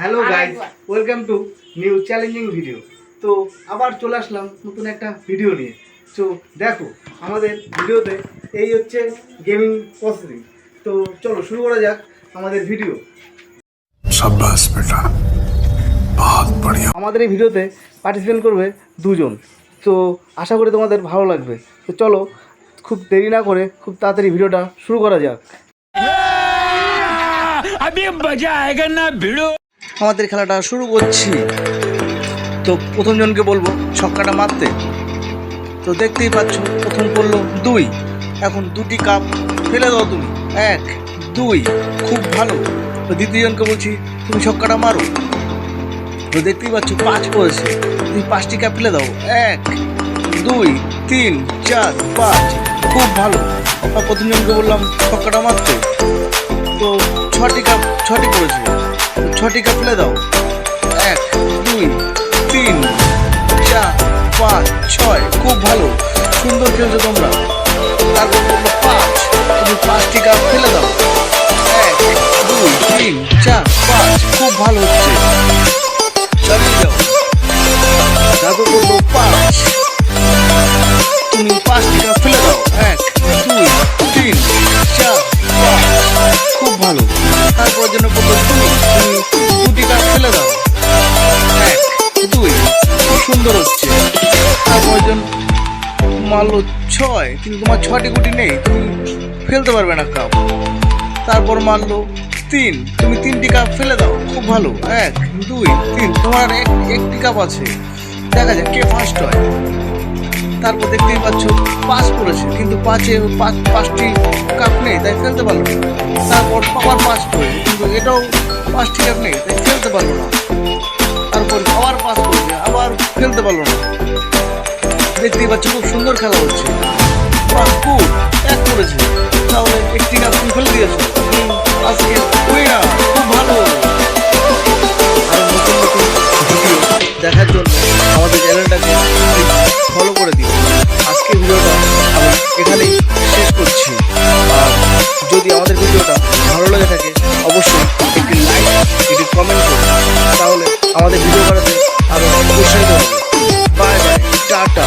Hello guys, welcome to new challenging video. তো আবার চলে আসলাম নতুন একটা ভিডিও নিয়ে। তো দেখো আমাদের ভিডিওতে এই হচ্ছে গেমিং প্রসেসিং। তো চলো শুরু করা যাক আমাদের ভিডিও। শাবাশ বেটা, বহুত বড়িয়া। আমাদের এই ভিডিওতে পার্টিসিপেট করবে দুজন। তো আশা করি তোমাদের ভালো লাগবে। তো চলো খুব দেরি না করে খুব তাড়াতাড়ি ভিডিওটা শুরু করা যাক। আমাদের খেলাটা শুরু করছি। তো প্রথম জনকে বলবো ছক্কাটা মারতে। তো দেখতেই পাচ্ছ প্রথম করলো 2, এখন 2টি কাপ ফেলে দাও তুমি। 1, 2, খুব ভালো। তো দ্বিতীয় জনকে বলছি তুমি ছক্কাটা মারো। তো দেখতেই পাচ্ছ 5 করেছে, তুমি 5টি কাপ ফেলে দাও। 1, 2, 3, 4, 5, খুব ভালো। প্রথম জনকে বললাম ছক্কাটা মারতে। তো 6টি করেছে, 6টি কাপ ফেলে দাও। 1, 2, 3, 4, 5, 6, খুব ভালো, সুন্দর খেলছো তোমরা। তারপর বললো 5, তুমি 5টি কাপ ফেলে দাও। 1, 2, 3, 4, 5, খুব ভালো হচ্ছে, চালিয়ে যাও। তারপর বললো 5, তুমি 5টি কাপ ফেলে দাও। 1, 2, 3, 4, 5, খুব ভালো। তারপর জন্য বললো তুমি 2টি কাপ ফেলে দাও। 1, 2, খুব সুন্দর হচ্ছে। তারপর জন মারলো 6, কিন্তু তোমার 6টি গুটি নেই, তুমি ফেলতে পারবে না কাপ। তারপর মারলো 3, তুমি 3টি কাপ ফেলে দাও। খুব ভালো। 1, 2, 3, তোমার একটি কাপ আছে, দেখা যাক কে ফার্স্ট হয়। তারপর দেখতেই পাচ্ছ 5 করেছে, কিন্তু 5টি কাপ নেই, তাই ফেলতে পারলো না। তারপর আবার 5 করে, কিন্তু এটাও 5টি কাপ নেই, তাই ফেলতে পারলো না। তারপর আবার 5 করেছে, আবার ফেলতে পারলো না। দেখতেই পাচ্ছ খুব সুন্দর খেলা হচ্ছে। 5 1 করেছে, তাহলে একটি কাপ তুমি ফেলে দিয়েছো, আজকে উইনার। খুব ভালো। আর নতুন নতুন ভিডিও দেখার জন্য আমাদের চ্যানেলটাকে ফলো করে দিও। আজকের ভিডিওটা আমি এখানেই শেষ করছি। আর যদি আমাদের ভিডিওটা ভালো লেগে থাকে অবশ্যই একটি লাইক, একটি কমেন্ট করুন, তাহলে আমাদের ভিডিও বানাতে আরও উৎসাহিত হবে। Bye bye, tata.